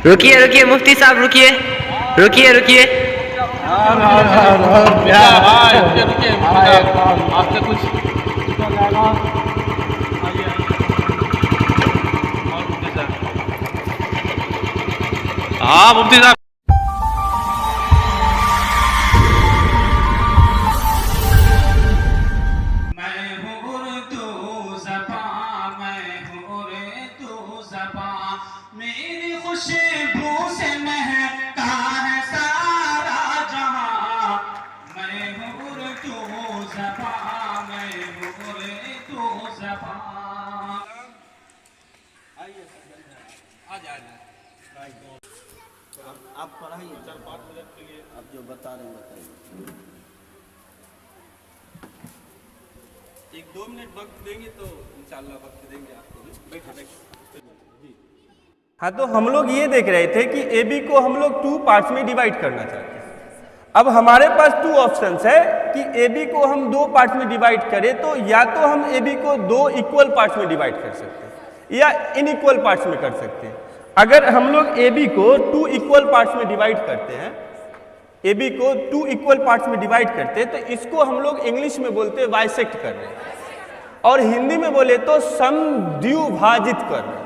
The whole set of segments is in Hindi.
रुकिए रुकिए मुफ्ती साहब रुकिए रुकिए रुकिए। आपसे कुछ हाँ मुफ्ती साहब। आप पढ़ाइए 4-5 मिनट के लिए आप जो बता रहे हैं बताइए। 1-2 मिनट वक्त देंगे तो इंशाल्लाह वक्त देंगे आपको। बैठे। हाँ, तो हम लोग ये देख रहे थे कि AB को हम लोग 2 पार्ट्स में डिवाइड करना चाहते हैं। अब हमारे पास 2 ऑप्शंस है कि AB को हम 2 पार्ट्स में डिवाइड करें, तो या तो हम AB को 2 इक्वल पार्ट्स में डिवाइड कर सकते हैं या इनइक्वल पार्ट्स में कर सकते हैं। अगर हम लोग AB को 2 इक्वल पार्ट्स में डिवाइड करते हैं, AB को 2 इक्वल पार्ट्स में डिवाइड करते हैं, तो इसको हम लोग इंग्लिश में बोलते हैं बाइसेक्ट कर रहे हैं, और हिंदी में बोले तो समद्विभाजित कर रहे हैं।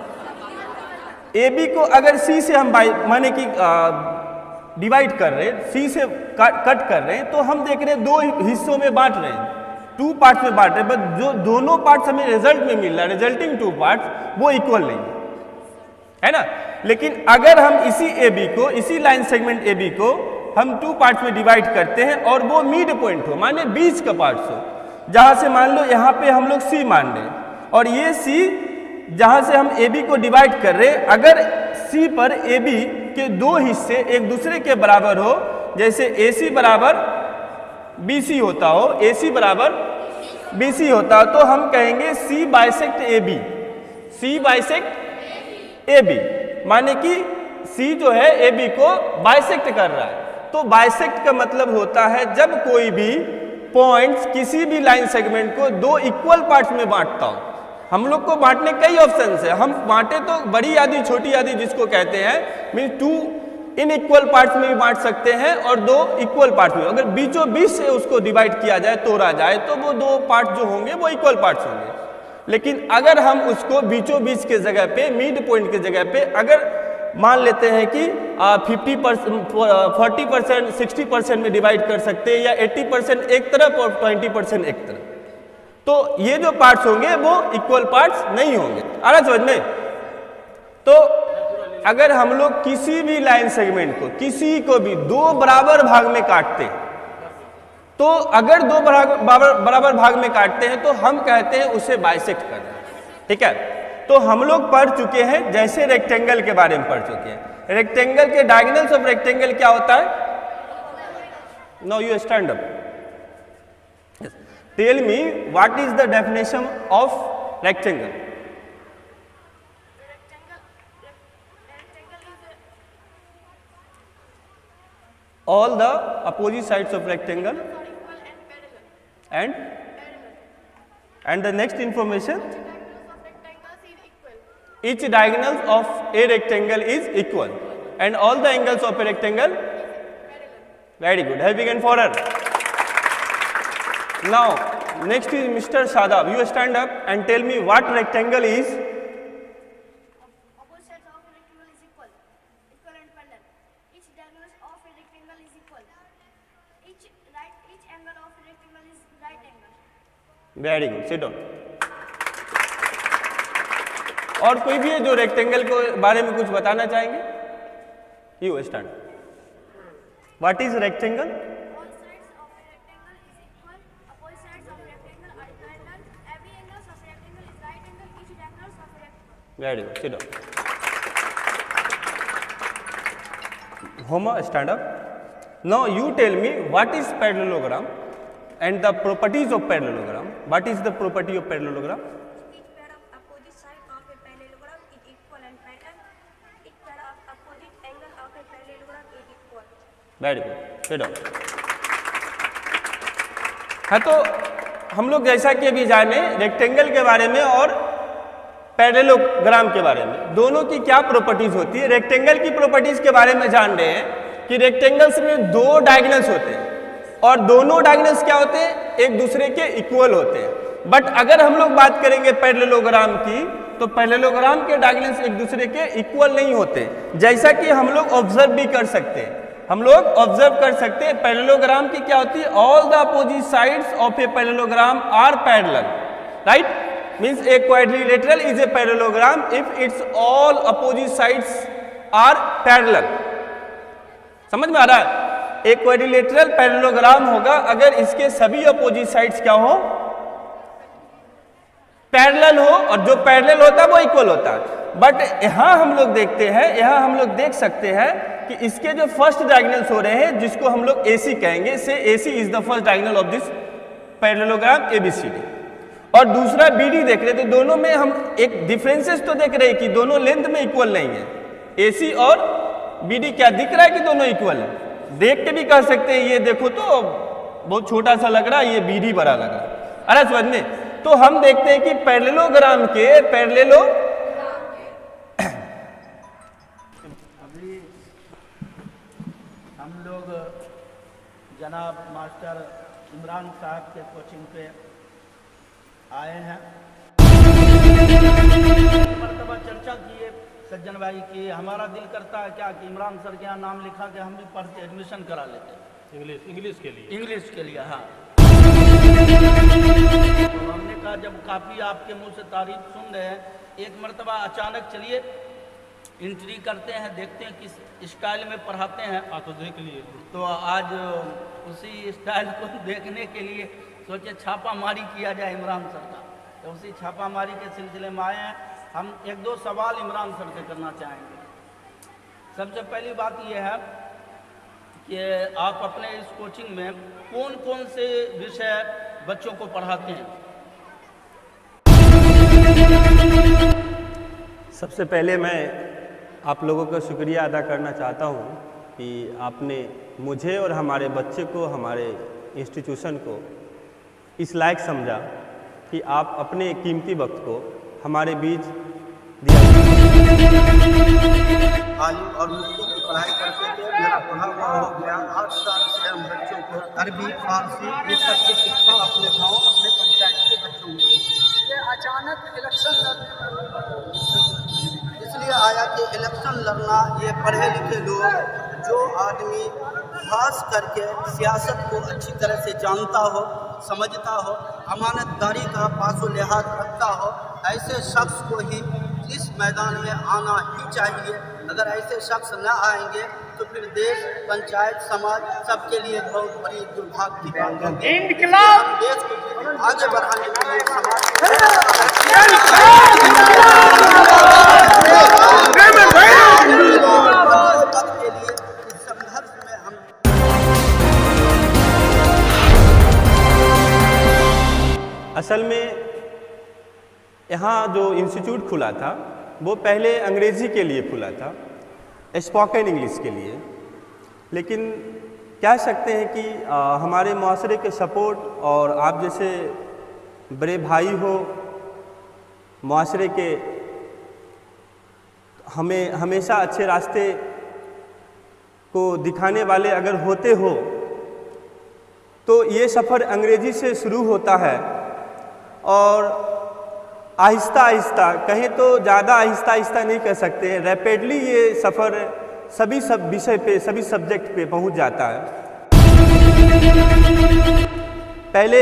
AB को अगर C से हम माने कि डिवाइड कर रहे हैं, C से कट कर रहे हैं, तो हम देख रहे हैं 2 हिस्सों में बांट रहे हैं, 2 पार्ट्स में बांट रहे हैं, बट जो दोनों पार्ट्स हमें रिजल्ट में मिल रहा है, रिजल्टिंग 2 पार्ट्स वो इक्वल नहीं है ना। लेकिन अगर हम इसी AB को, इसी लाइन सेगमेंट AB को हम 2 पार्ट्स में डिवाइड करते हैं और वो मिड पॉइंट हो, माने बीच का पार्ट्स हो, जहां से मान लो यहाँ पे हम लोग C मान रहे हैं और ये C जहां से हम AB को डिवाइड कर रहे हैं, अगर C पर AB के 2 हिस्से एक दूसरे के बराबर हो, जैसे AC बराबर BC होता हो, AC बराबर BC होता हो, तो हम कहेंगे C bisect AB, C bisect AB, माने कि C जो है AB को बाइसेक्ट कर रहा है। तो बाइसेक्ट का मतलब होता है जब कोई भी पॉइंट्स किसी भी लाइन सेगमेंट को 2 इक्वल पार्ट्स में बांटता हो। हम लोग को बांटने कई ऑप्शंस है, हम बांटे तो बड़ी आधी छोटी आधी जिसको कहते हैं, मीन 2 इनइक्वल पार्ट्स में भी बांट सकते हैं और 2 इक्वल पार्ट्स में। अगर बीचों बीच से उसको डिवाइड किया जाए, तोड़ा जाए, तो वो 2 पार्ट जो होंगे वो इक्वल पार्ट्स होंगे। लेकिन अगर हम उसको बीचों बीच के जगह पे, मिड पॉइंट के जगह पे अगर मान लेते हैं कि 50%, 40%, 60% में डिवाइड कर सकते हैं, या 80% एक तरफ और 20% एक तरफ, तो ये जो पार्ट्स होंगे वो इक्वल पार्ट्स नहीं होंगे। आ रहा समझ में? तो अगर हम लोग किसी भी लाइन सेगमेंट को, किसी को भी 2 बराबर भाग में काटते हैं, तो अगर 2 बराबर भाग में काटते हैं तो हम कहते हैं उसे बाइसेक्ट कर रहे हैं। ठीक है, तो हम लोग पढ़ चुके हैं, जैसे रेक्टेंगल के बारे में पढ़ चुके हैं। रेक्टेंगल के डायगोनल्स ऑफ रेक्टेंगल क्या होता है? Now you stand up, tell me what is the definition of rectangle? All the opposite sides of rectangle and the next information, each diagonal of a rectangle is equal and all the angles of a rectangle. Very good, helping and forward. Now next is Mr. Shadab, you stand up and tell me what rectangle is. Very good, sit down. और कोई भी है जो रेक्टेंगल के बारे में कुछ बताना चाहेंगे? You stand. What is rectangle? Very good, sit down. Homer, stand up. Now you tell me what is parallelogram and the properties of parallelogram. What is the property of parallelogram? Each pair of opposite side of a parallelogram is equal and parallel. Each pair of opposite angle of a parallelogram is equal. Very good. Sit down. हाँ, तो हम लोग जैसा कि अभी जाने रेक्टेंगल के बारे में और पैरेललोग्राम के बारे में। दोनों की क्या प्रॉपर्टीज होती है? रेक्टेंगल की प्रॉपर्टीज के बारे में जान रहे हैं कि रेक्टेंगल्स में दो डायगोनल्स होते हैं और दोनों डायगोनल्स क्या होते हैं? एक दूसरे के इक्वल होते हैं। बट अगर हम लोग बात करेंगे पैरेललोग्राम की, तो पैरेललोग्राम के डायगोनल्स एक दूसरे के इक्वल नहीं होते, जैसा कि हम लोग ऑब्जर्व भी कर सकते हैं। हम लोग ऑब्जर्व कर सकते हैं पैरेललोग्राम की क्या होती है? All the opposite sides of a parallelogram are parallel, right? Means a quadrilateral is a parallelogram if its all opposite sides are parallel. समझ में आ रहा है? एक क्वाड्रिलेटरल पैरेललोग्राम होगा अगर इसके सभी अपोजिट साइड्स क्या हो? पैरेलल हो, और जो पैरेलल होता है वो इक्वल होता है। बट यहां हम लोग देखते हैं, यहां हम लोग देख सकते हैं कि इसके जो फर्स्ट डायगोनल्स हो रहे हैं, जिसको हम लोग AC कहेंगे, से AC is the first diagonal of this parallelogram ABCD, और दूसरा BD देख रहे हैं। तो दोनों में हम एक डिफरेंसेस तो देख रहे हैं कि दोनों लेंथ में इक्वल नहीं है। AC और BD क्या दिख रहा है कि दोनों इक्वल है? देख के भी कह सकते हैं ये देखो तो बहुत छोटा सा लग रहा है, ये BD बड़ा लग रहा है। अरे समझ में? तो हम देखते हैं कि पैरेललोग्राम के अभी हम लोग जनाब मास्टर इमरान साहब के कोचिंग पे आए हैं। मरतबा चर्चा किए सज्जन भाई की, हमारा दिल करता है क्या कि इमरान सर के यहाँ नाम लिखा के हम भी पढ़ के एडमिशन करा लेते। इंग्लिश के लिए हाँ। तो हमने कहा जब काफ़ी आपके मुंह से तारीफ सुन रहे हैं, एक मरतबा अचानक चलिए एंट्री करते हैं, देखते हैं किस स्टाइल में पढ़ाते हैं। तो देख लिए। तो आज उसी स्टाइल को देखने के लिए सोचे छापामारी किया जाए इमरान सर का। तो उसी छापामारी के सिलसिले में आए हैं। हम एक दो सवाल इमरान सर से करना चाहेंगे। सबसे पहली बात यह है कि आप अपने इस कोचिंग में कौन कौन से विषय बच्चों को पढ़ाते हैं? सबसे पहले मैं आप लोगों का शुक्रिया अदा करना चाहता हूँ कि आपने मुझे और हमारे बच्चे को, हमारे इंस्टीट्यूशन को इस लायक समझा कि आप अपने कीमती वक्त को हमारे बीच दिया। आलिम और मुफ्ती की पढ़ाई करते थे। मेरा पढ़ा हुआ हो गया 8 साल से हम बच्चों को अरबी, फारसी ये सब की शिक्षा अपने गाँव, अपने पंचायत के बच्चों में। ये अचानक इलेक्शन इसलिए आया कि इलेक्शन लड़ना, ये पढ़े लिखे लोग, जो आदमी खास करके सियासत को अच्छी तरह से जानता हो, समझता हो, अमानतदारी का पासो लिहाज रखता हो, ऐसे शख्स को ही इस मैदान में आना ही चाहिए। अगर ऐसे शख्स न आएंगे तो फिर देश, पंचायत, समाज सबके लिए बहुत बड़ी दुर्भाग्य की बात होगी। हम देश को आगे बढ़ाने के लिए, समाज के लिए इस संघर्ष में हम असल में यहाँ जो इंस्टीट्यूट खुला था वो पहले अंग्रेज़ी के लिए खुला था, स्पोकन इंग्लिश के लिए। लेकिन कह सकते हैं कि हमारे माशरे के सपोर्ट और आप जैसे बड़े भाई हो माशरे के, हमें हमेशा अच्छे रास्ते को दिखाने वाले अगर होते हो, तो ये सफ़र अंग्रेज़ी से शुरू होता है और आहिस्ता आहिस्ता, कहें तो ज़्यादा आहिस्ता आहिस्ता नहीं कह सकते, रैपिडली ये सफ़र सभी सब विषय पे, सभी सब्जेक्ट पे पहुंच जाता है। पहले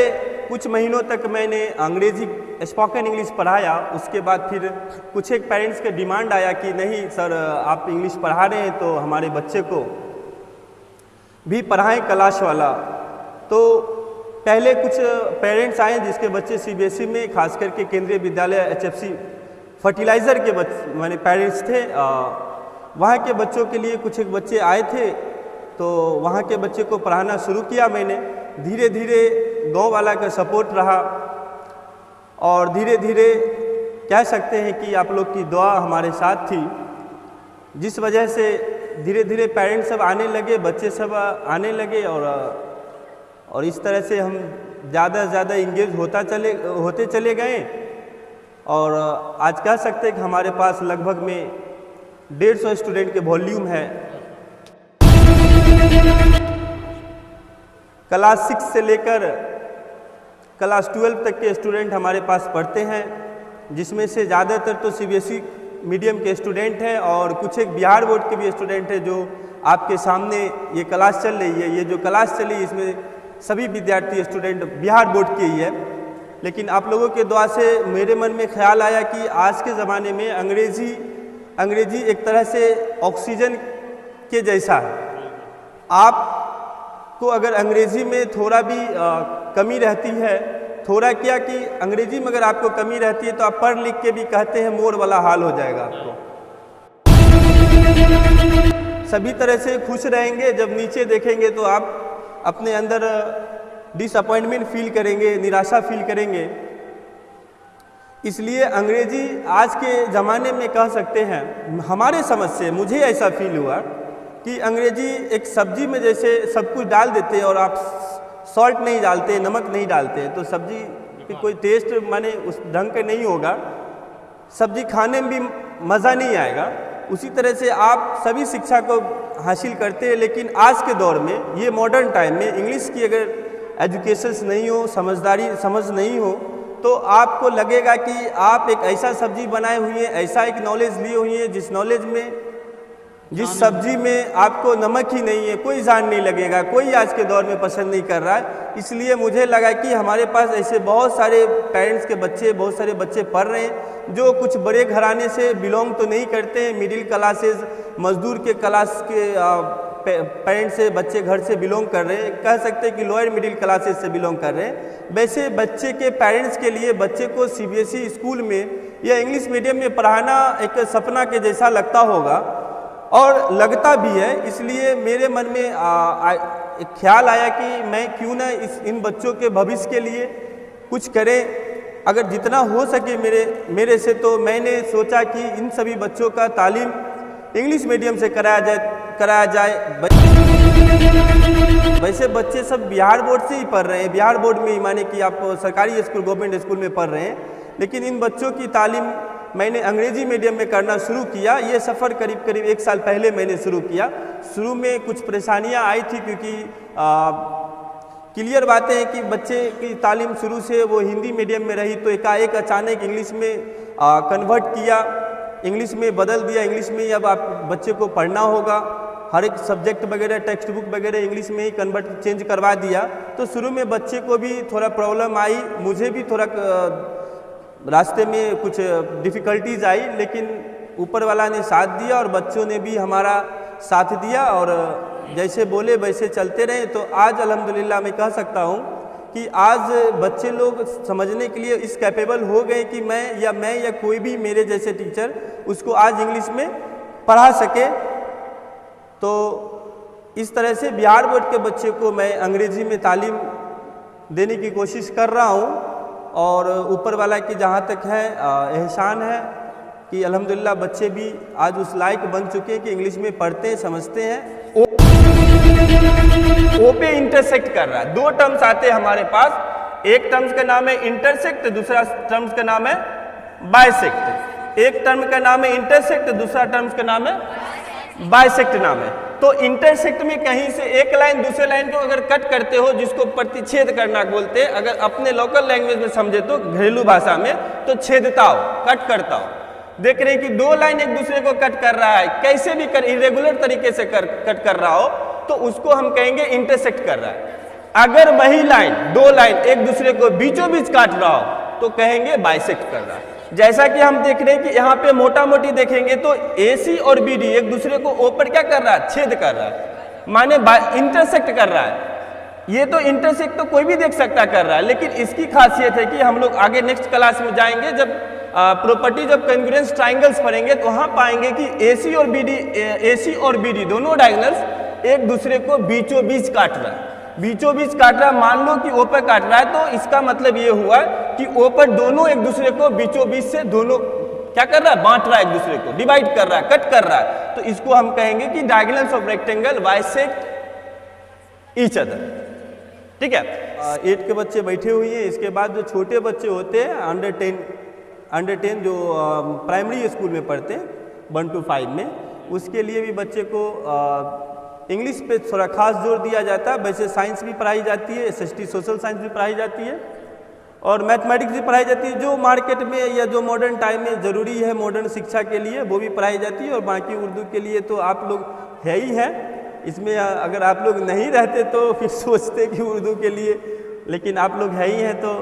कुछ महीनों तक मैंने अंग्रेज़ी स्पोकन इंग्लिश पढ़ाया, उसके बाद फिर कुछ एक पेरेंट्स के डिमांड आया कि नहीं सर आप इंग्लिश पढ़ा रहे हैं तो हमारे बच्चे को भी पढ़ाएं क्लास वाला। तो पहले कुछ पेरेंट्स आए जिसके बच्चे CBSE में, खास करके केंद्रीय विद्यालय HFC फर्टिलाइज़र के माने पेरेंट्स थे, वहाँ के बच्चों के लिए कुछ एक बच्चे आए थे, तो वहाँ के बच्चे को पढ़ाना शुरू किया मैंने। धीरे धीरे गांव वाला का सपोर्ट रहा और धीरे धीरे कह सकते हैं कि आप लोग की दुआ हमारे साथ थी, जिस वजह से धीरे धीरे पेरेंट्स सब आने लगे, बच्चे सब आने लगे और इस तरह से हम ज़्यादा से ज़्यादा इंगेज होते चले गए और आज कह सकते हैं कि हमारे पास लगभग में 150 स्टूडेंट के वॉल्यूम है। क्लास 6 से लेकर क्लास 12 तक के स्टूडेंट हमारे पास पढ़ते हैं, जिसमें से ज़्यादातर तो सीबीएसई मीडियम के स्टूडेंट हैं और कुछ एक बिहार बोर्ड के भी स्टूडेंट हैं। जो आपके सामने ये क्लास चल रही है, ये जो क्लास चली इसमें सभी विद्यार्थी स्टूडेंट बिहार बोर्ड के ही है। लेकिन आप लोगों के दुआ से मेरे मन में ख्याल आया कि आज के ज़माने में अंग्रेजी एक तरह से ऑक्सीजन के जैसा है। आपको अगर अंग्रेज़ी में थोड़ा भी कमी रहती है, थोड़ा क्या कि अंग्रेजी में अगर आपको कमी रहती है तो आप पढ़ लिख के भी कहते हैं मोर वाला हाल हो जाएगा आपको। सभी तरह से खुश रहेंगे, जब नीचे देखेंगे तो आप अपने अंदर डिसअपॉइंटमेंट फील करेंगे, निराशा फील करेंगे। इसलिए अंग्रेजी आज के ज़माने में कह सकते हैं, हमारे समझ से मुझे ऐसा फील हुआ कि अंग्रेजी एक सब्जी में जैसे सब कुछ डाल देते हैं और आप सॉल्ट नहीं डालते, नमक नहीं डालते, तो सब्जी की कोई टेस्ट माने उस ढंग का नहीं होगा, सब्जी खाने में भी मज़ा नहीं आएगा। उसी तरह से आप सभी शिक्षा को हासिल करते हैं, लेकिन आज के दौर में ये मॉडर्न टाइम में इंग्लिश की अगर एजुकेशंस नहीं हो, समझ नहीं हो, तो आपको लगेगा कि आप एक ऐसा सब्जी बनाए हुए हैं, ऐसा एक नॉलेज लिए हुए हैं जिस सब्जी में आपको नमक ही नहीं है, कोई जान नहीं लगेगा, कोई आज के दौर में पसंद नहीं कर रहा है। इसलिए मुझे लगा कि हमारे पास ऐसे बहुत सारे पेरेंट्स के बच्चे, बहुत सारे बच्चे पढ़ रहे हैं जो कुछ बड़े घराने से बिलोंग तो नहीं करते हैं, मिडिल क्लासेस, मजदूर के क्लास के पेरेंट्स से बच्चे घर से बिलोंग कर रहे हैं, कह सकते हैं कि लोअर मिडिल क्लासेस से बिलोंग कर रहे हैं। वैसे बच्चे के पेरेंट्स के लिए बच्चे को सीबीएसई स्कूल में या इंग्लिश मीडियम में पढ़ाना एक सपना के जैसा लगता होगा और लगता भी है। इसलिए मेरे मन में एक ख्याल आया कि मैं क्यों ना इन बच्चों के भविष्य के लिए कुछ करें, अगर जितना हो सके मेरे से। तो मैंने सोचा कि इन सभी बच्चों का तालीम इंग्लिश मीडियम से कराया जाए। वैसे बच्चे सब बिहार बोर्ड से ही पढ़ रहे हैं, बिहार बोर्ड में ही माने कि आप सरकारी स्कूल, गवर्नमेंट स्कूल में पढ़ रहे हैं, लेकिन इन बच्चों की तालीम मैंने अंग्रेजी मीडियम में करना शुरू किया। ये सफ़र करीब 1 साल पहले मैंने शुरू किया। शुरू में कुछ परेशानियां आई थी, क्योंकि क्लियर बातें हैं कि बच्चे की तालीम शुरू से वो हिंदी मीडियम में रही, तो एकाएक अचानक इंग्लिश में कन्वर्ट किया, इंग्लिश में बदल दिया। इंग्लिश में ही अब आप बच्चे को पढ़ना होगा, हर एक सब्जेक्ट वगैरह, टेक्स्ट बुक वगैरह इंग्लिश में ही चेंज करवा दिया। तो शुरू में बच्चे को भी थोड़ा प्रॉब्लम आई, मुझे भी थोड़ा रास्ते में कुछ डिफ़िकल्टीज आई, लेकिन ऊपर वाला ने साथ दिया और बच्चों ने भी हमारा साथ दिया और जैसे बोले वैसे चलते रहे। तो आज अल्हम्दुलिल्लाह मैं कह सकता हूँ कि आज बच्चे लोग समझने के लिए इस कैपेबल हो गए कि मैं या कोई भी मेरे जैसे टीचर उसको आज इंग्लिश में पढ़ा सके। तो इस तरह से बिहार बोर्ड के बच्चे को मैं अंग्रेज़ी में तालीम देने की कोशिश कर रहा हूँ और ऊपर वाला की जहाँ तक है एहसान है कि अल्हम्दुलिल्लाह बच्चे भी आज उस लायक बन चुके हैं कि इंग्लिश में पढ़ते हैं, समझते हैं। ओ पे इंटरसेक्ट कर रहा है। 2 टर्म्स आते हैं हमारे पास, एक टर्म्स का नाम है इंटरसेक्ट, दूसरा टर्म्स का नाम है बाइसेक्ट। एक टर्म का नाम है इंटरसेक्ट, दूसरा टर्म्स का नाम है बाइसेक्ट नाम है। तो इंटरसेक्ट में कहीं से एक लाइन दूसरे लाइन को अगर कट करते हो, जिसको प्रतिच्छेद करना बोलते हैं, अगर अपने लोकल लैंग्वेज में समझे तो घरेलू भाषा में, तो छेदता हो, कट करता हो। देख रहे हैं कि 2 लाइन एक दूसरे को कट कर रहा है, कैसे भी इरेगुलर तरीके से कट कर रहा हो, तो उसको हम कहेंगे इंटरसेक्ट कर रहा है। अगर वही लाइन 2 लाइन एक दूसरे को बीचों बीच काट रहा हो तो कहेंगे बाइसेक्ट कर रहा है। जैसा कि हम देख रहे हैं कि यहाँ पे मोटा मोटी देखेंगे तो AC और BD एक दूसरे को ऊपर क्या कर रहा है, छेद कर रहा है, माने इंटरसेक्ट कर रहा है। ये तो इंटरसेक्ट तो कोई भी देख सकता कर रहा है, लेकिन इसकी खासियत है कि हम लोग आगे नेक्स्ट क्लास में जाएंगे, जब प्रॉपर्टीज ऑफ कॉन्ग्रुएंस ट्राइंगल्स पढ़ेंगे तो वहाँ पाएंगे कि AC और BD दोनों डायगोनल्स एक दूसरे को बीचों बीच काट रहा है। बीचों बीच काट रहा है, मान लो कि ऊपर काट रहा है, तो इसका मतलब ये हुआ कि ऊपर दोनों एक दूसरे को बीचों बीच से दोनों क्या कर रहा है, बांट रहा है, एक दूसरे को डिवाइड कर रहा है, कट कर रहा है। तो इसको हम कहेंगे कि diagonals of rectangle bisect each other. ठीक है, 8 के बच्चे बैठे हुए हैं। इसके बाद जो छोटे बच्चे होते हैं अंडर 10 अंडर 10 जो प्राइमरी स्कूल में पढ़ते हैं 1 to 5 में, उसके लिए भी बच्चे को इंग्लिश पे थोड़ा खास जोर दिया जाता है। वैसे साइंस भी पढ़ाई जाती है, SST सोशल साइंस भी पढ़ाई जाती है और मैथमेटिक्स भी पढ़ाई जाती है। जो मार्केट में या जो मॉडर्न टाइम में ज़रूरी है मॉडर्न शिक्षा के लिए वो भी पढ़ाई जाती है। और बाकी उर्दू के लिए तो आप लोग है ही हैं, इसमें अगर आप लोग नहीं रहते तो फिर सोचते कि उर्दू के लिए, लेकिन आप लोग है ही हैं तो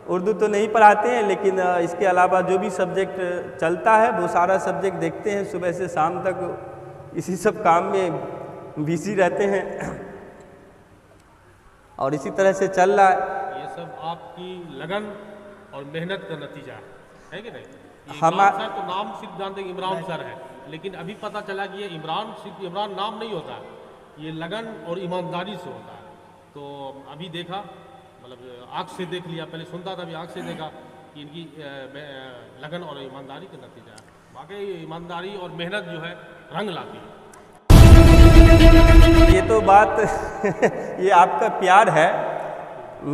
उर्दू तो नहीं पढ़ाते हैं, लेकिन इसके अलावा जो भी सब्जेक्ट चलता है वो सारा सब्जेक्ट देखते हैं। सुबह से शाम तक इसी सब काम में बिजी रहते हैं और इसी तरह से चल रहा है। ये सब आपकी लगन और मेहनत का नतीजा है कि नहीं? हमारा सर तो नाम सिर्फ जानते हैं इमरान सर है, लेकिन अभी पता चला कि ये इमरान सिर्फ इमरान नाम नहीं होता, ये लगन और ईमानदारी से होता है। तो अभी देखा, मतलब आँख से देख लिया, पहले सुनता था, अभी आँख से देखा कि इनकी लगन और ईमानदारी का नतीजा है। वाकई ईमानदारी और मेहनत जो है रंग लाती है। ये तो बात ये आपका प्यार है।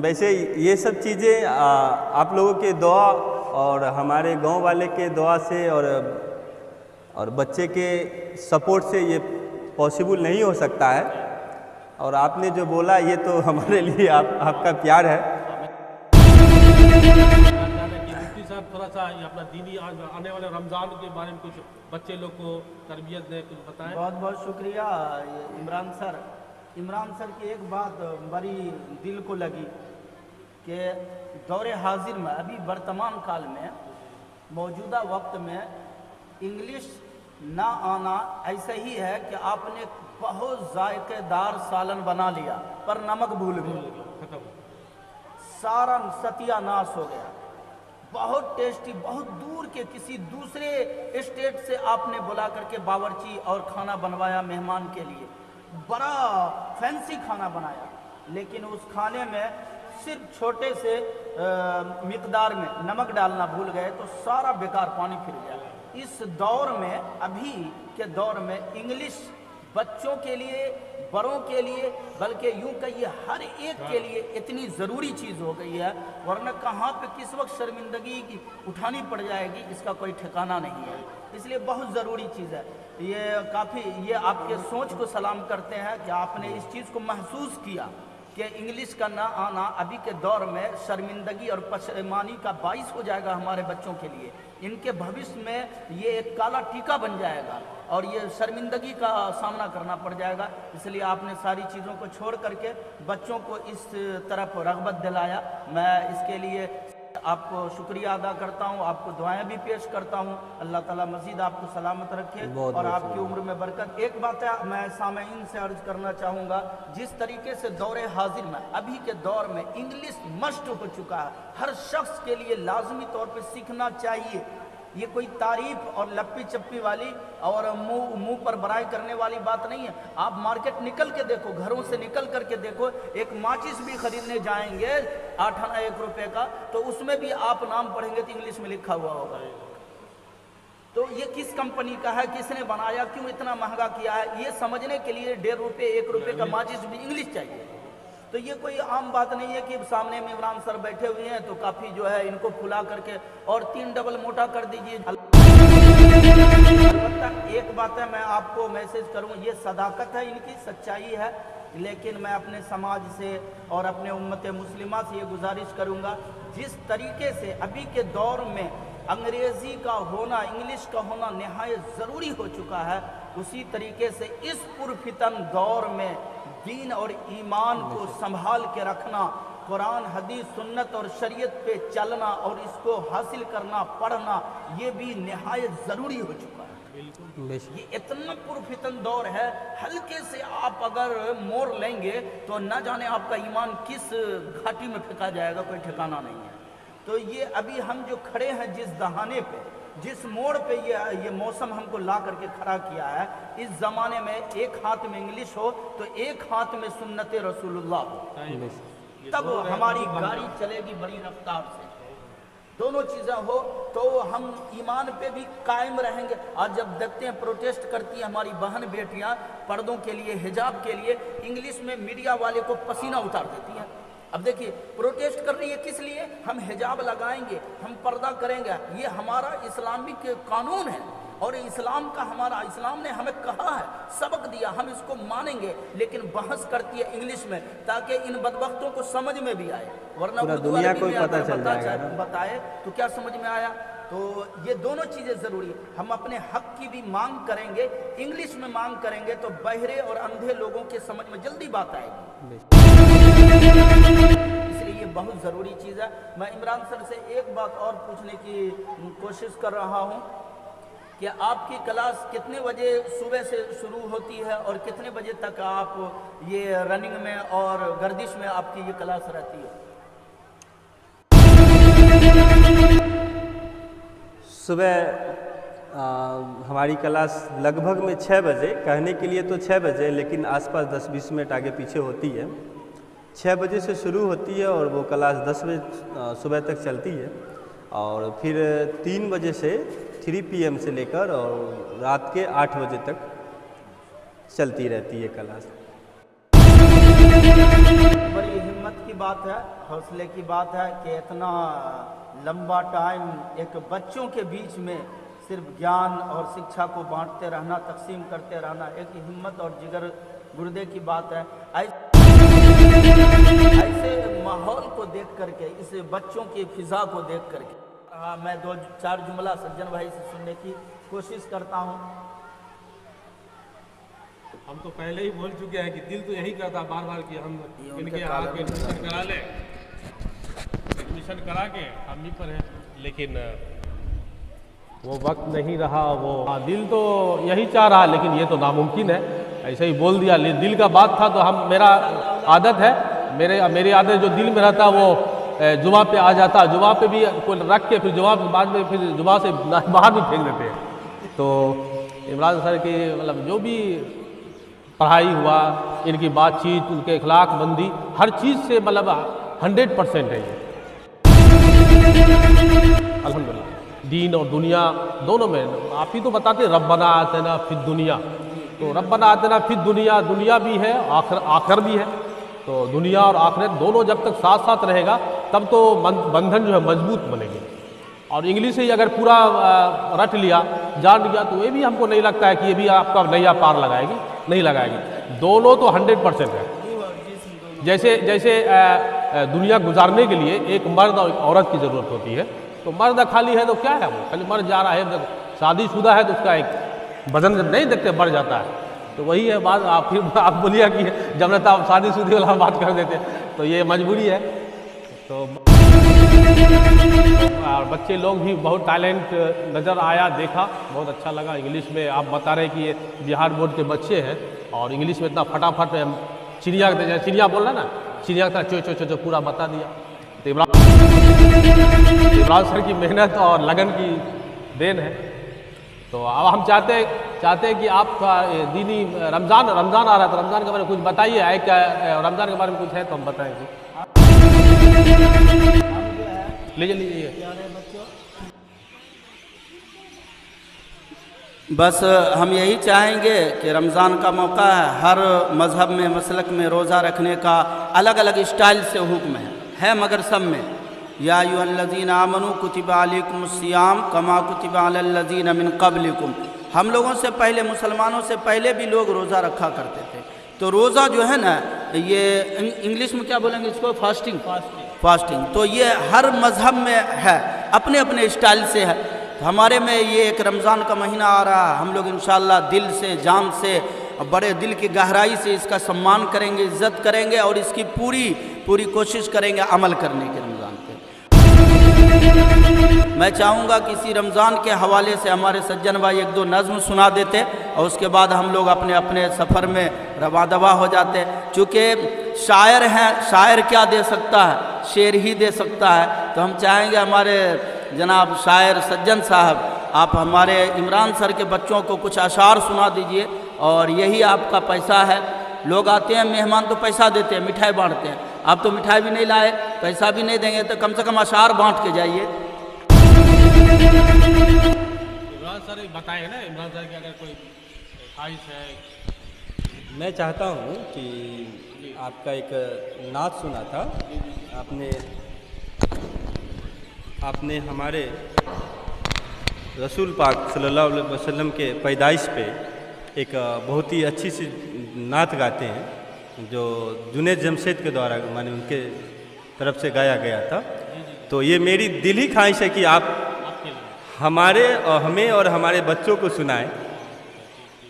वैसे ये सब चीज़ें आप लोगों के दुआ और हमारे गांव वाले के दुआ से और बच्चे के सपोर्ट से ये पॉसिबल नहीं हो सकता है। और आपने जो बोला ये तो हमारे लिए आपका प्यार है। मुफ्ती साहब थोड़ा सा ये अपना दीनी आने वाले रमज़ान के बारे में कुछ बच्चे लोग को तरबियत दें, कुछ बताएं। बहुत बहुत शुक्रिया इमरान सर। इमरान सर की एक बात बड़ी दिल को लगी कि दौरे हाजिर में अभी वर्तमान काल में मौजूदा वक्त में इंग्लिश ना आना ऐसा ही है कि आपने बहुत जायकेदार सालन बना लिया पर नमक भूल गए, सारा सत्यानाश हो गया। बहुत टेस्टी, बहुत दूर के किसी दूसरे स्टेट से आपने बुला करके बावर्ची और खाना बनवाया मेहमान के लिए, बड़ा फैंसी खाना बनाया, लेकिन उस खाने में सिर्फ छोटे से मिकदार में नमक डालना भूल गए तो सारा बेकार पानी फिर गया। इस दौर में, अभी के दौर में इंग्लिश बच्चों के लिए, बड़ों के लिए, बल्कि यूं कहिए हर एक के लिए इतनी ज़रूरी चीज़ हो गई है, वरना कहाँ पे किस वक्त शर्मिंदगी की उठानी पड़ जाएगी इसका कोई ठिकाना नहीं है। इसलिए बहुत ज़रूरी चीज़ है ये। काफ़ी ये आपके सोच को सलाम करते हैं कि आपने इस चीज़ को महसूस किया कि इंग्लिश का ना आना अभी के दौर में शर्मिंदगी और पशेमानी का बाइस हो जाएगा हमारे बच्चों के लिए। इनके भविष्य में ये एक काला टीका बन जाएगा और ये शर्मिंदगी का सामना करना पड़ जाएगा। इसलिए आपने सारी चीज़ों को छोड़ करके बच्चों को इस तरफ रग़बत दिलाया। मैं इसके लिए आपको शुक्रिया अदा करता हूँ, आपको दुआएं भी पेश करता हूँ। अल्लाह ताला मज़ीद आपको सलामत रखे और आपकी उम्र में बरकत। एक बात है मैं सामईन से अर्ज करना चाहूँगा, जिस तरीके से दौरे हाजिर में अभी के दौर में इंग्लिश मस्ट हो चुका है, हर शख्स के लिए लाजमी तौर पर सीखना चाहिए। ये कोई तारीफ और लप्पी चप्पी वाली और मुंह पर बड़ाई करने वाली बात नहीं है। आप मार्केट निकल के देखो, घरों से निकल करके देखो, एक माचिस भी खरीदने जाएंगे 8 आना 1 रुपए का, तो उसमें भी आप नाम पढ़ेंगे तो इंग्लिश में लिखा हुआ होगा। तो ये किस कंपनी का है, किसने बनाया, क्यों इतना महंगा किया है, ये समझने के लिए 1.5 रुपये 1 रुपये का माचिस भी इंग्लिश चाहिए। तो ये कोई आम बात नहीं है कि सामने में इमरान सर बैठे हुए हैं तो काफ़ी जो है इनको फुला करके और 3 डबल मोटा कर दीजिए। एक बात है मैं आपको मैसेज करूं, ये सदाकत है, इनकी सच्चाई है, लेकिन मैं अपने समाज से और अपने उम्मत मुस्लिमा से ये गुजारिश करूंगा, जिस तरीके से अभी के दौर में अंग्रेज़ी का होना, इंग्लिश का होना निहायत ज़रूरी हो चुका है, उसी तरीके से इस पुरफितन दौर में दीन और ईमान को संभाल के रखना, कुरान हदीस सुन्नत और शरीयत पे चलना और इसको हासिल करना, पढ़ना, ये भी निहायत ज़रूरी हो चुका है। ये इतना पुरफितन दौर है, हल्के से आप अगर मोड़ लेंगे तो न जाने आपका ईमान किस घाटी में फेंका जाएगा, कोई ठिकाना नहीं है। तो ये अभी हम जो खड़े हैं जिस दहाने पे, जिस मोड़ पे ये मौसम हमको ला करके खड़ा किया है, इस ज़माने में एक हाथ में इंग्लिश हो तो एक हाथ में सुन्नत रसूलुल्लाह हो, तब हमारी गाड़ी चलेगी बड़ी रफ्तार से। दोनों चीज़ें हो तो हम ईमान पे भी कायम रहेंगे। आज जब देखते हैं प्रोटेस्ट करती हैं हमारी बहन बेटियां पर्दों के लिए, हिजाब के लिए, इंग्लिश में मीडिया वाले को पसीना उतार देती हैं। अब देखिए प्रोटेस्ट कर रही है किस लिए? हम हिजाब लगाएंगे, हम पर्दा करेंगे, ये हमारा इस्लामिक कानून है और इस्लाम का हमारा, इस्लाम ने हमें कहा है, सबक दिया, हम इसको मानेंगे। लेकिन बहस करती है इंग्लिश में ताकि इन बदबख्तों को समझ में भी आए, वरना पूरा उर्दू दुनिया अरबी को में पता अगर चल जाएगा ना। बताए तो क्या समझ में आया? तो ये दोनों चीज़ें ज़रूरी है। हम अपने हक की भी मांग करेंगे, इंग्लिश में मांग करेंगे तो बहरे और अंधे लोगों के समझ में जल्दी बात आएगी, इसलिए ये बहुत ज़रूरी चीज़ है। मैं इमरान सर से एक बात और पूछने की कोशिश कर रहा हूँ कि आपकी क्लास कितने बजे सुबह से शुरू होती है और कितने बजे तक आप ये रनिंग में और गर्दिश में आपकी ये क्लास रहती है? सुबह हमारी क्लास लगभग में 6 बजे, कहने के लिए तो 6 बजे, लेकिन आसपास 10-20 मिनट आगे पीछे होती है। 6 बजे से शुरू होती है और वो क्लास 10 बजे सुबह तक चलती है और फिर 3 बजे से 3 PM से लेकर और रात के 8 बजे तक चलती रहती है क्लास। बड़ी हिम्मत की बात है, हौसले की बात है कि इतना लंबा टाइम एक बच्चों के बीच में सिर्फ ज्ञान और शिक्षा को बांटते रहना, तकसीम करते रहना, एक हिम्मत और जिगर गुर्दे की बात है। ऐसे माहौल को देख करके, इस बच्चों की फिजा को देख करके मैं 2-4 जुमला सज्जन भाई से सुनने की कोशिश करता हूँ। हम तो पहले ही बोल चुके हैं कि दिल तो यही करता बार बार कि हम इनके यहाँ पे एडमिशन करा लें, एडमिशन करा के हम ही पर हैं, लेकिन वो वक्त नहीं रहा। वो दिल तो यही चाह रहा, लेकिन ये तो नामुमकिन है। ऐसे ही बोल दिया, दिल का बात था तो हम, मेरा आदत है, मेरी आदत जो दिल में रहता वो जुमा पे आ जाता, जुमा पे भी कोई रख के फिर जुमा के बाद में फिर जुमा से बाहर भी फेंक देते हैं। तो इमरान सर की मतलब जो भी पढ़ाई हुआ, इनकी बातचीत, उनके अखलाक बंदी, हर चीज़ से मतलब 100% है ये, अल्हम्दुलिल्लाह। दीन और दुनिया दोनों में आप ही तो बताते रब्बना आतिना फिद दुनिया, तो रब्बना आतिना फिद दुनिया, दुनिया भी है, आखिर भी है। तो दुनिया और आखिरत दोनों जब तक साथ साथ रहेगा तब तो बंधन जो है मजबूत बनेगी। और इंग्लिश ही अगर पूरा रट लिया, जान लिया, तो ये भी हमको नहीं लगता है कि ये भी आपका नैया पार लगाएगी, नहीं लगाएगी। दोनों तो 100% है। जैसे दुनिया गुजारने के लिए एक मर्द और एक औरत की ज़रूरत होती है, तो मर्द खाली है तो क्या है, वो खाली मर्द जा रहा है, शादीशुदा है तो उसका एक वजन नहीं देखते बढ़ जाता है। तो वही है बात, आप फिर आप बोलिए कि जब रहता आप शादीशुदी वाला बात कर देते, तो ये मजबूरी है। तो और बच्चे लोग भी बहुत टैलेंट नज़र आया, देखा, बहुत अच्छा लगा। इंग्लिश में आप बता रहे कि ये बिहार बोर्ड के बच्चे हैं और इंग्लिश में इतना फटाफट चिड़िया बोल रहा ना, चिड़िया का चो पूरा बता दिया। तो इमरान सर की मेहनत और लगन की देन है। तो अब हम चाहते हैं कि आप दीनी रमज़ान आ रहा है, तो रमज़ान के बारे में कुछ बताइए। आए क्या रमज़ान के बारे में कुछ है तो हम बताएंगे। लीजिए। बस हम यही चाहेंगे कि रमज़ान का मौका है, हर मज़हब में, मसलक में रोज़ा रखने का अलग अलग स्टाइल से हुक्म है मगर सब में या अय्युहल्लज़ीना आमनू कुतिबा अलैकुमुस्सियाम कमा कुतिबा अलल्लज़ीना मिन क़ब्लिकुम। हम लोगों से पहले, मुसलमानों से पहले भी लोग रोज़ा रखा करते थे। तो रोज़ा जो है ना, ये इंग्लिश में क्या बोलेंगे इसको, फास्टिंग। तो ये हर मज़हब में है, अपने अपने स्टाइल से है। तो हमारे में ये एक रमज़ान का महीना आ रहा है, हम लोग इंशाअल्लाह दिल से, जान से, बड़े दिल की गहराई से इसका सम्मान करेंगे, इज़्ज़त करेंगे और इसकी पूरी कोशिश करेंगे अमल करने के रमज़ान पे। मैं चाहूँगा कि इसी रमज़ान के हवाले से हमारे सज्जन भाई 1-2 नज़्म सुना देते और उसके बाद हम लोग अपने अपने सफ़र में रवादवा हो जाते। चूँकि शायर हैं, शायर क्या दे सकता है, शेर ही दे सकता है। तो हम चाहेंगे हमारे जनाब शायर सज्जन साहब, आप हमारे इमरान सर के बच्चों को कुछ अशार सुना दीजिए और यही आपका पैसा है। लोग आते हैं, मेहमान तो पैसा देते हैं, मिठाई बांटते हैं, आप तो मिठाई भी नहीं लाए, पैसा भी नहीं देंगे, तो कम से कम अशार बांट के जाइए। इमरान सर बताए ना, इमरान सर की अगर कोई ख्वाहिश है। मैं चाहता हूँ कि आपका एक नात सुना था। आपने हमारे रसूल पाक सल्लल्लाहु अलैहि वसल्लम के पैदाइश पे एक बहुत ही अच्छी सी नात गाते हैं जो जुनैद जमशेद के द्वारा माने उनके तरफ से गाया गया था। तो ये मेरी दिल ही ख्वाहिश है कि आप हमें और हमारे बच्चों को सुनाएं।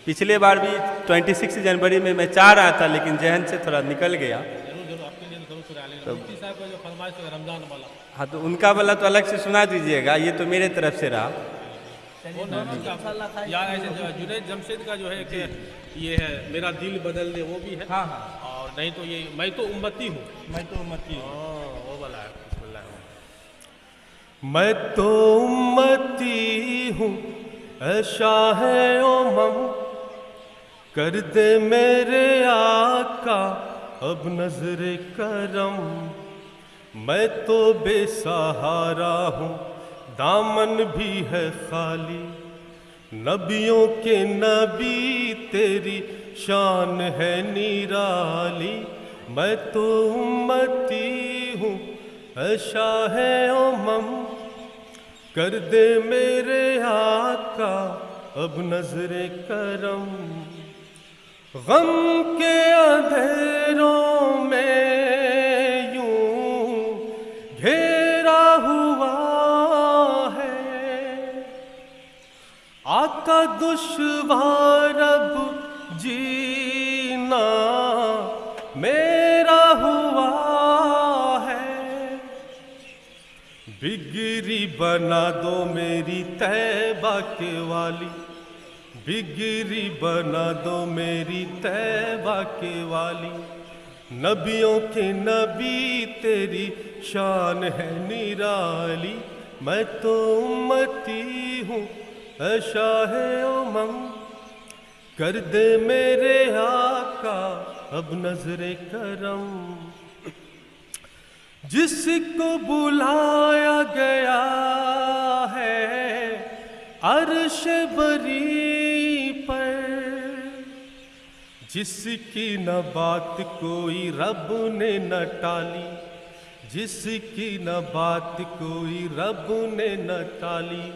पिछले बार भी 26 जनवरी में मैं चाह रहा था लेकिन जहन से थोड़ा निकल गया। जरूर आपके लिए जरूर सुना लेंगे। मुफ्ती साहब का जो फरमाइश है रमजान वाला, हाँ तो उनका वाला तो अलग से सुना दीजिएगा, ये तो मेरे तरफ से रहा। या ऐसे जुनैद जमशेद का जो है कि ये है मेरा दिल बदल दे, वो भी है। हाँ हाँ, और नहीं तो ये मैं तो उम्मती हूँ, मैं तो उम्मती हूँ। वो वाला है। मैं तो उम्मती हूँ ऐ शाहे उम्म, कर दे मेरे आका अब नजरे करम। मैं तो बेसहारा हूँ दामन भी है खाली, नबियों के नबी तेरी शान है निराली। मैं तो उम्मती हूँ ऐ शाहे उम्म, कर दे मेरे आका अब नजरे करम। गम के अंधेरों में यूं घेरा हुआ है, आका दुश्वार अब जीना मेरा हुआ है। बिगड़ी बना दो मेरी तैबा के वाली, बिगड़ी बना दो मेरी तैबा के वाली। नबियों के नबी तेरी शान है निराली। मैं तो उम्मती हूँ ऐ शाहे उम्म, कर दे मेरे आका अब नजरे करम। जिसको बुलाया गया है अर्श बरी पर, जिसकी न बात कोई रब ने न टाली, जिसकी न बात कोई रब ने न टाली।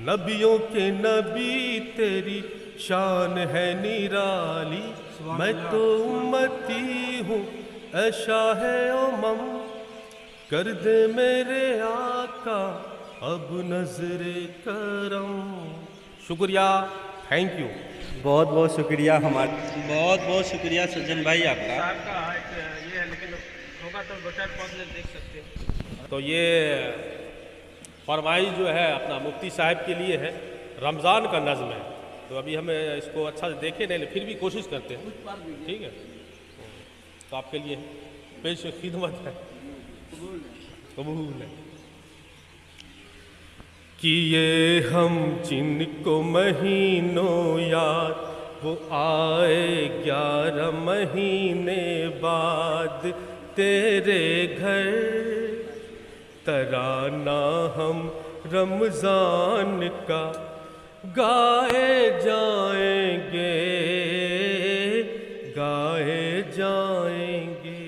नबियों के नबी तेरी शान है निराली। मैं तो उम्मती हूँ ऐ शाहे उम्म, कर दे मेरे आका अब नजरे करम। शुक्रिया, थैंक यू। बहुत बहुत शुक्रिया बहुत बहुत शुक्रिया सज्जन भाई आपका। ये है, लेकिन होगा तो दो चार पौधे देख सकते हैं। तो ये फरमाइश जो है अपना मुफ्ती साहब के लिए है, रमज़ान का नज़्म है। तो अभी हमें इसको अच्छा से देखे नहीं, फिर भी कोशिश करते हैं, ठीक है। तो आपके लिए पेश खिदमत है, कबूल है। किए हम जिनको महीनों याद, वो आए 11 महीने बाद तेरे घर। तराना हम रमज़ान का गाए जाएंगे, गाए जाएंगे।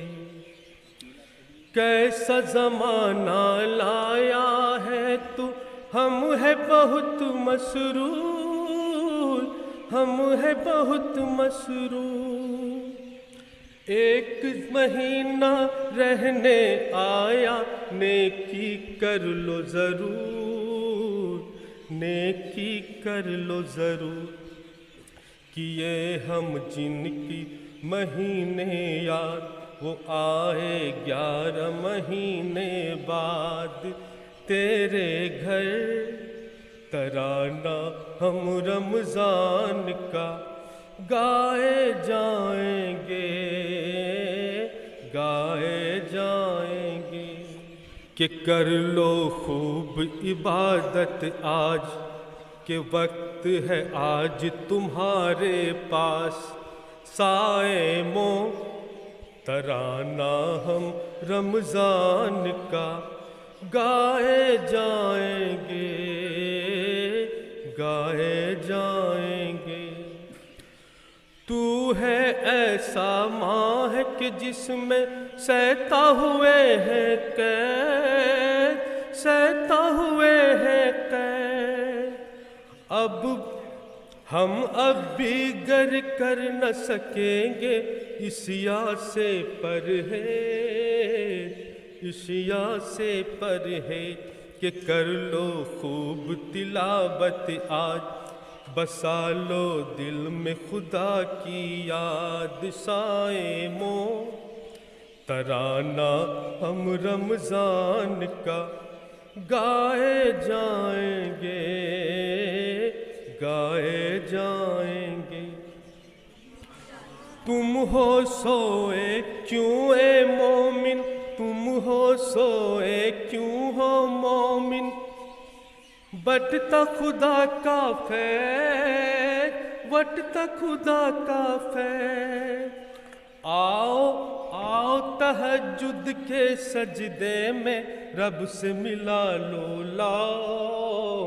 कैसा ज़माना लाया है तू, हम है बहुत मसरूर, हम है बहुत मसरूर। एक महीना रहने आया, नेकी कर लो ज़रूर, नेकी कर लो ज़रूर। किए हम जिनकी महीने याद, वो आए 11 महीने बाद तेरे घर। तराना हम रमज़ान का गाए जाएंगे, गाए जाएंगे। कि कर लो खूब इबादत आज, के वक्त है आज तुम्हारे पास साए मो। तराना हम रमज़ान का गाए जाएंगे, गाए जाएंगे। तू है ऐसा माह कि जिसमें सहता हुए हैं कैद, सहता हुए हैं कैद। अब हम अब भी गर कर न सकेंगे इस या से परहेज, इस या से परहेज कि कर लो खूब तिलावत आज, बसा लो दिल में खुदा की याद। साए मो तराना हम रमज़ान का गाए जाएंगे, गाए जाएंगे। तुम हो सोए क्यों ए मोमिन, तुम हो सोए क्यों हो मोमिन, बटता खुदा का फैज़, बटता खुदा का फैज़। आओ आओ तहज्जुद के सजदे में रब से मिला लो लाओ,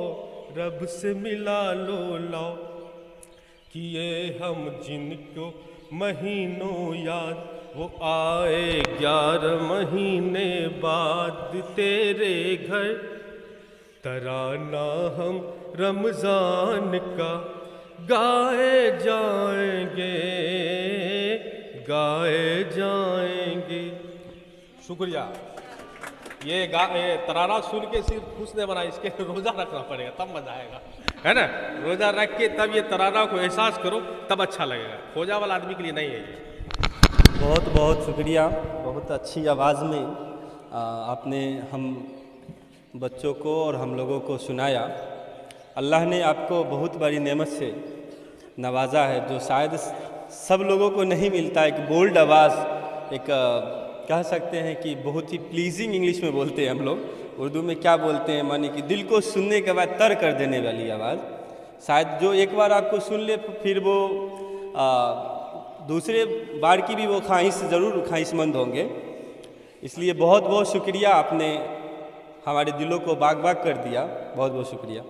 रब से मिला लो लाओ। किए हम जिनको महीनों याद, वो आए 11 महीने बाद तेरे घर। तराना हम रमज़ान का गाए जाएंगे, गाए जाएंगे। शुक्रिया। ये तराना सुन के सिर्फ खुश नहीं बना, इसके रोज़ा रखना पड़ेगा तब मज़ा आएगा, है ना। रोज़ा रख के तब ये तराना को एहसास करो, तब अच्छा लगेगा। खोजा वाला आदमी के लिए नहीं है ये। बहुत बहुत शुक्रिया, बहुत अच्छी आवाज़ में आपने हम बच्चों को और हम लोगों को सुनाया। अल्लाह ने आपको बहुत बड़ी नेमत से नवाजा है, जो शायद सब लोगों को नहीं मिलता। एक बोल्ड आवाज़, एक कह सकते हैं कि बहुत ही प्लीजिंग इंग्लिश में बोलते हैं हम लोग, उर्दू में क्या बोलते हैं, माने कि दिल को सुनने के बाद तर कर देने वाली आवाज़। शायद जो एक बार आपको सुन ले फिर वो दूसरे बार की भी वो ख्वाहिश ज़रूर ख्वाहिशमंद होंगे। इसलिए बहुत बहुत शुक्रिया, आपने हमारे दिलों को बाग बाग कर दिया। बहुत बहुत शुक्रिया।